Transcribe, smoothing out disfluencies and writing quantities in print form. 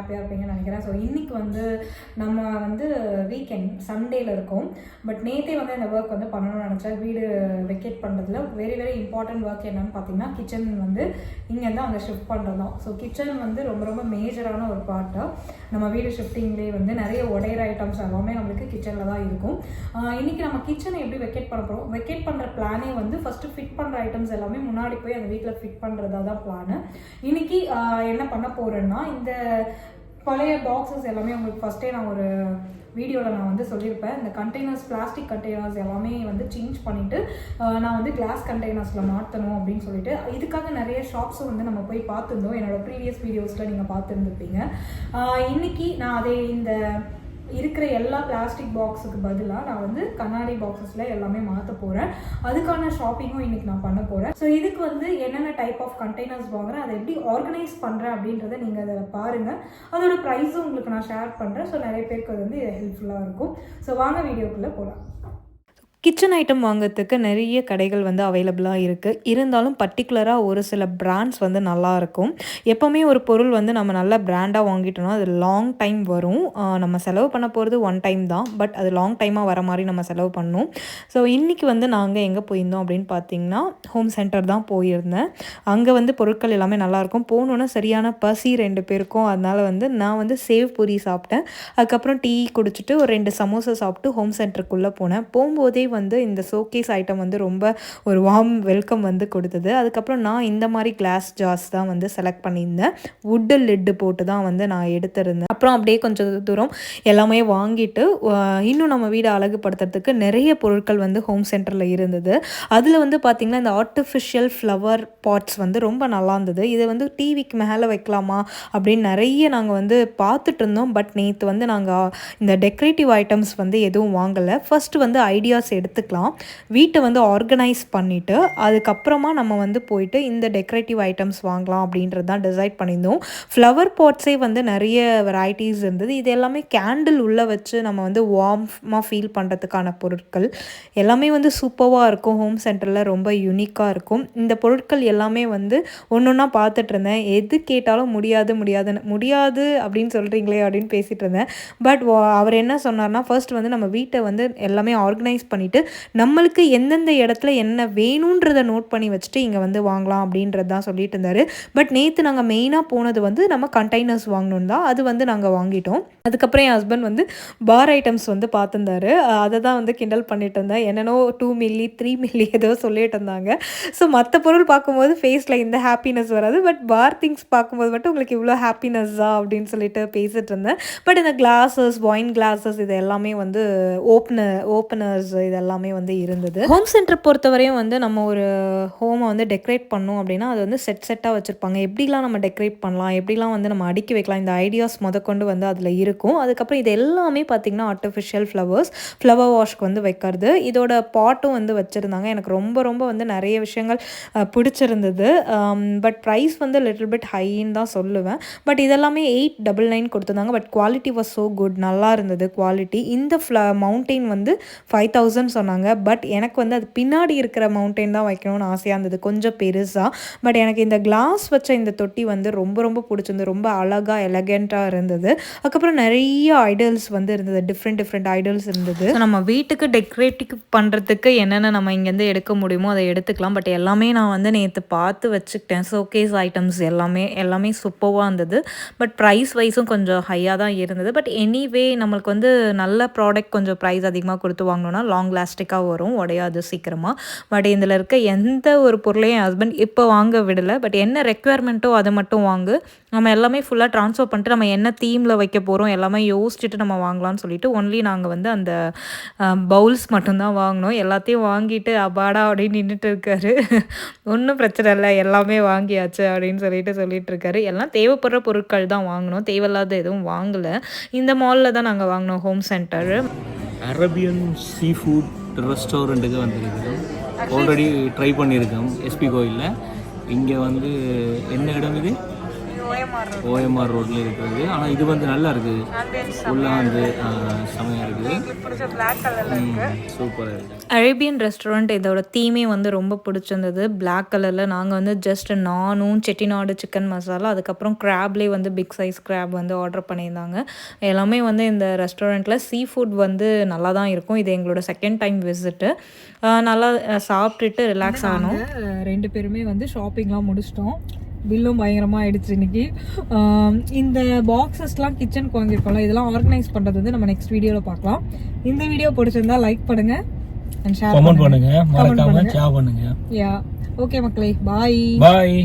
ஹாப்பியாக இருப்பீங்கன்னு நினைக்கிறேன். ஸோ இன்றைக்கி வந்து நம்ம வந்து வீக்கெண்ட் சண்டேல இருக்கோம். பட் நேற்றே வந்து இந்த ஒர்க் வந்து பண்ணணும்னு நினச்சேன். வீடு வெக்கேட் பண்ணுறதுல வெரி வெரி இம்பார்ட்டன்ட் ஒர்க் என்னன்னு பார்த்தீங்கன்னா கிச்சன் வந்து இங்கேருந்து அங்கே ஷிஃப்ட் பண்ணுறது தான். ஸோ கிச்சன் வந்து ரொம்ப ரொம்ப மேஜரான ஒரு பார்ட்டு. நம்ம வீடு ஷிஃப்டிங்லேயே வந்து நிறைய உடையிற ஐட்டம்ஸ் எல்லாமே நம்மளுக்கு கிச்சனில் தான் இருக்கும். இன்றைக்கி நம்ம கிச்சனை எப்படி வெக்கேட் பண்ண போகிறோம், வெக்கேட் பண்ணுற பிளானே வந்து ஃபஸ்ட்டு ஃபிட் பண்ணுற ஐட்டம்ஸ் எல்லாமே முன்னாடி போய் அந்த வீட்டில் ஃபிட் பண்ணுறதா தான் பிளானு. இன்றைக்கி என்ன பண்ண போகிறேன்னா, இந்த பழைய பாக்ஸஸ் எல்லாமே உங்களுக்கு ஃபஸ்ட்டே நான் ஒரு வீடியோவில் நான் வந்து சொல்லியிருப்பேன். இந்த கண்டெய்னர்ஸ், பிளாஸ்டிக் கண்டெய்னர்ஸ் எல்லாமே வந்து சேஞ்ச் பண்ணிவிட்டு நான் வந்து கிளாஸ் கண்டெய்னர்ஸில் மாற்றணும் அப்படின்னு சொல்லிட்டு இதுக்காக நிறைய ஷாப்ஸும் வந்து நம்ம போய் பார்த்துருந்தோம். என்னோடய ப்ரீவியஸ் வீடியோஸில் நீங்கள் பார்த்துருந்துருப்பீங்க. இன்றைக்கி நான் அதே இந்த இருக்கிற எல்லா பிளாஸ்டிக் பாக்ஸுக்கு பதிலாக நான் வந்து கண்ணாடி பாக்ஸஸில் எல்லாமே மாற்ற போகிறேன். அதுக்கான ஷாப்பிங்கும் இன்றைக்கி நான் பண்ண போகிறேன். ஸோ இதுக்கு வந்து என்னென்ன டைப் ஆஃப் கண்டெய்னர்ஸ் வாங்குறேன், அதை எப்படி ஆர்கனைஸ் பண்ணுறேன் அப்படின்றத நீங்கள் அதை பாருங்கள். அதோட ப்ரைஸும் உங்களுக்கு நான் ஷேர் பண்ணுறேன். ஸோ நிறைய பேருக்கு அது வந்து ஹெல்ப்ஃபுல்லாக இருக்கும். ஸோ வாங்க வீடியோக்குள்ளே போகலாம். கிச்சன் ஐட்டம் வாங்கிறதுக்கு நிறைய கடைகள் வந்து அவைலபிளாக இருக்குது. இருந்தாலும் பர்டிகுலராக ஒரு சில பிராண்ட்ஸ் வந்து நல்லாயிருக்கும். எப்போவுமே ஒரு பொருள் வந்து நம்ம நல்ல பிராண்டாக வாங்கிட்டோம்னா அது லாங் டைம் வரும். நம்ம செலவு பண்ண போகிறது ஒன் டைம் தான், பட் அது லாங் டைமாக வர மாதிரி நம்ம செலவு பண்ணணும். ஸோ இன்றைக்கி வந்து நாங்கள் எங்கே போயிருந்தோம் அப்படின்னு பார்த்தீங்கன்னா ஹோம் சென்டர் தான் போயிருந்தேன். அங்கே வந்து பொருட்கள் எல்லாமே நல்லாயிருக்கும். போனோன்னா சரியான பசி 2 பேருக்கும். அதனால் வந்து நான் வந்து சேவ் பூரி சாப்பிட்டேன். அதுக்கப்புறம் டீ குடிச்சிட்டு ஒரு 2 சமோசா சாப்பிட்டு ஹோம் சென்டருக்குள்ளே போனேன். போகும்போதே வந்து இந்த ஷோகேஸ் ஐட்டம் வந்து ரொம்ப ஒரு வார்ம் வெல்கம் வந்து கொடுத்தது. அதுக்கப்புறம் நான் இந்த மாதிரி கிளாஸ் ஜார்ஸ் தான் வந்து செலக்ட் பண்ணியிருந்தேன். வுட்டு லிட்டு போட்டு தான் வந்து நான் எடுத்திருந்தேன். அப்புறம் அப்படியே கொஞ்சம் தூரம் எல்லாமே வாங்கிட்டு இன்னும் நம்ம வீடை அழகுபடுத்துறதுக்கு நிறைய பொருட்கள் வந்து ஹோம் சென்டரில் இருந்தது. அதில் வந்து பார்த்திங்கன்னா இந்த ஆர்டிஃபிஷியல் ஃப்ளவர் பாட்ஸ் வந்து ரொம்ப நல்லா இருந்தது. இதை வந்து டிவிக்கு மேலே வைக்கலாமா அப்படின்னு நிறைய நாங்கள் வந்து பார்த்துட்டு இருந்தோம். பட் நேற்று வந்து நாங்கள் இந்த டெக்கரேட்டிவ் ஐட்டம்ஸ் வந்து எதுவும் வாங்கலை. ஃபஸ்ட்டு வந்து ஐடியாஸ் எடுத்துக்கலாம். வீட்டை வந்து ஆர்கனைஸ் பண்ணிவிட்டு அதுக்கப்புறமா நம்ம வந்து போயிட்டு இந்த டெக்கரேட்டிவ் ஐட்டம்ஸ் வாங்கலாம் அப்படின்றது தான் டிசைட் பண்ணியிருந்தோம். ஃப்ளவர் பாட்ஸே வந்து நிறைய வெரைட்டிஸ் இருந்தது. இது எல்லாமே கேண்டில் உள்ளே வச்சு நம்ம வந்து வார்மாக ஃபீல் பண்ணுறதுக்கான பொருட்கள் எல்லாமே வந்து சூப்பராக இருக்கும். ஹோம் சென்டரில் ரொம்ப யூனிக்காக இருக்கும். இந்த பொருட்கள் எல்லாமே வந்து ஒன்று ஒன்றா பார்த்துட்டு இருந்தேன். எது கேட்டாலும் முடியாது அப்படின்னு சொல்கிறீங்களே அப்படின்னு பேசிகிட்டு இருந்தேன். பட் அவர் என்ன சொன்னார்னா, ஃபர்ஸ்ட் வந்து நம்ம வீட்டை வந்து எல்லாமே ஆர்கனைஸ் பண்ணிவிட்டு நம்மளுக்கு எந்தெந்த இடத்துல என்ன வேணுன்றதை நோட் பண்ணி வச்சுட்டு இங்கே வந்து வாங்கலாம் அப்படின்றது தான் சொல்லிட்டு இருந்தார். பட் நேற்று நாங்கள் மெயினாக போனது வந்து நம்ம கண்டெய்னர்ஸ் வாங்கணும் தான். அது வந்து நாங்கள் வாங்கிட்டோம். அதுக்கப்புறம் என் ஹஸ்பண்ட் வந்து பார் ஐட்டம்ஸ் வந்து பார்த்துருந்தாரு. அதை தான் வந்து கிண்டல் பண்ணிட்டு இருந்தேன். என்னென்னோ 2 மில்லி 3 மில்லி ஏதோ சொல்லிட்டு இருந்தாங்க. ஸோ மற்ற பொருள் பார்க்கும்போது ஃபேஸில் இந்த ஹாப்பினஸ் வராது. பட் பார் திங்ஸ் பார்க்கும்போது மட்டும் உங்களுக்கு இவ்வளோ ஹாப்பினஸ்ஸா அப்படின்னு சொல்லிட்டு பேசிகிட்டு இருந்தேன். பட் இந்த கிளாஸஸ், ஒயின் கிளாஸஸ் இது எல்லாமே வந்து ஓப்பனர்ஸ் இதெல்லாமே வந்து இருந்தது. ஹோம் சென்டர் பொறுத்தவரையும் வந்து நம்ம ஒரு ஹோமை வந்து டெக்கரேட் பண்ணோம் அப்படின்னா அது வந்து செட்டாக வச்சுருப்பாங்க. எப்படிலாம் நம்ம டெக்கரேட் பண்ணலாம், எப்படிலாம் வந்து நம்ம அடுக்கி வைக்கலாம், இந்த ஐடியாஸ் முதற்கொண்டு வந்து அதில் இருக்கும். அதுக்கப்புறம் இது எல்லாமே பார்த்திங்கன்னா ஆர்டிஃபிஷியல் ஃப்ளவர் வாஷ்க்கு வந்து வைக்கிறது. இதோட பாட்டும் வந்து வச்சுருந்தாங்க. எனக்கு ரொம்ப ரொம்ப வந்து நிறைய விஷயங்கள் பிடிச்சிருந்தது. பட் ப்ரைஸ் வந்து லிட்டில் பிட் ஹைன்னு தான் சொல்லுவேன். பட் இதெல்லாமே 899 கொடுத்துருந்தாங்க. But quality was so good, நல்லா இருந்தது குவாலிட்டி. இந்த மவுண்டெயின் வந்து 5000 சொன்னாங்க. பட் எனக்கு வந்து அது பின்னாடி இருக்கிற மவுண்டெயின் தான் வைக்கணும்னு ஆசையாக இருந்தது, கொஞ்சம் பெருசாக. பட் எனக்கு இந்த கிளாஸ் வச்ச இந்த தொட்டி வந்து ரொம்ப ரொம்ப பிடிச்சிருந்தது. ரொம்ப அழகாக எலகெண்ட்டாக இருந்தது. அதுக்கப்புறம் நிறைய ஐடல்ஸ் வந்து இருந்தது. டிஃப்ரெண்ட் ஐடல்ஸ் இருந்தது. நம்ம வீட்டுக்கு டெக்கரேட்டிவ் பண்ணுறதுக்கு என்னென்ன நம்ம இங்கேருந்து எடுக்க முடியுமோ அதை எடுத்துக்கலாம். பட் எல்லாமே நான் வந்து நேற்று பார்த்து வச்சுக்கிட்டேன். ஷோகேஸ் ஐட்டம்ஸ் எல்லாமே சூப்பராக இருந்தது. பட் ப்ரைஸ் வைஸும் கொஞ்சம் ஹையாக தான் இருந்தது. பட் எனிவே நம்மளுக்கு வந்து நல்ல ப்ராடக்ட் கொஞ்சம் ப்ரைஸ் அதிகமாக கொடுத்து வாங்கணும்னா லாங் லாஸ்டிக்காக வரும், உடையாது சீக்கிரமாக. பட் இதில் இருக்க எந்த ஒரு பொருளையும் என் ஹஸ்பண்ட் இப்போ வாங்க விடலை. பட் என்ன ரெக்குவயர்மெண்ட்டோ அதை மட்டும் வாங்கு, நம்ம எல்லாமே ஃபுல்லாக ட்ரான்ஸ்ஃபர் பண்ணிட்டு நம்ம என்ன தீமில் வைக்க போகிறோம் எல்லாமே யோசிச்சுட்டு நம்ம வாங்கலாம்னு சொல்லிட்டு ஒன்லி நாங்கள் வந்து அந்த பவுல்ஸ் மட்டும்தான் வாங்கினோம். எல்லாத்தையும் வாங்கிட்டு அபாடா அப்படின்னு நின்றுட்டு இருக்காரு. ஒன்றும் பிரச்சனை இல்லை, எல்லாமே வாங்கியாச்சு அப்படின்னு சொல்லிட்டு இருக்காரு. எல்லாம் தேவைப்படுற பொருட்கள் தான் வாங்கினோம், தேவையில்லாத எதுவும் வாங்கலை. இந்த மாலில் தான் நாங்கள் வாங்கினோம், Home Centre. Arabian seafood ரெஸ்டாரண்ட்டுக்கு வந்துருக்கோம். ஆல்ரெடி ட்ரை பண்ணியிருக்கோம் எஸ்பி கோயிலில். இங்கே வந்து என்ன இடம் இது? ஓஎம்ஆர் ரோட்ல இருக்கிறது. ஆனால் இது வந்து நல்லா இருக்குது, ஃபுல்லாக வந்து செமையாக இருக்குது, சூப்பராக இருக்குது. அரேபியன் ரெஸ்டாரண்ட் இதோட தீமே வந்து ரொம்ப பிடிச்சிருந்தது. பிளாக் கலரில் நாங்கள் வந்து ஜஸ்ட் நானும் செட்டிநாடு சிக்கன் மசாலா, அதுக்கப்புறம் க்ராப்லேயே வந்து பிக் சைஸ் க்ராப் வந்து ஆர்டர் பண்ணியிருந்தாங்க. எல்லாமே வந்து இந்த ரெஸ்டாரண்ட்டில் சீ ஃபுட் வந்து நல்லா தான் இருக்கும். இது எங்களோட செகண்ட் டைம் விசிட்டு. நல்லா சாப்பிட்டுட்டு ரிலாக்ஸ் ஆனோம். 2 பேருமே வந்து ஷாப்பிங்லாம் முடிச்சிட்டோம். பில்லும் பயங்கரமாக ஆயிடுச்சு இன்னைக்கு. இந்த பாக்ஸஸ்லாம் கிச்சனுக்கு வாங்கியிருக்கோம்ல, இதெல்லாம் ஆர்கனைஸ் பண்ணுறது வந்து நம்ம நெக்ஸ்ட் வீடியோவில் பார்க்கலாம். இந்த வீடியோ பிடிச்சிருந்தா லைக் பண்ணுங்க அண்ட் ஷேர் கமெண்ட் பண்ணுங்க, மறக்காம ஷேர் பண்ணுங்க. யா ஓகே மக்களே, பாய் பாய்.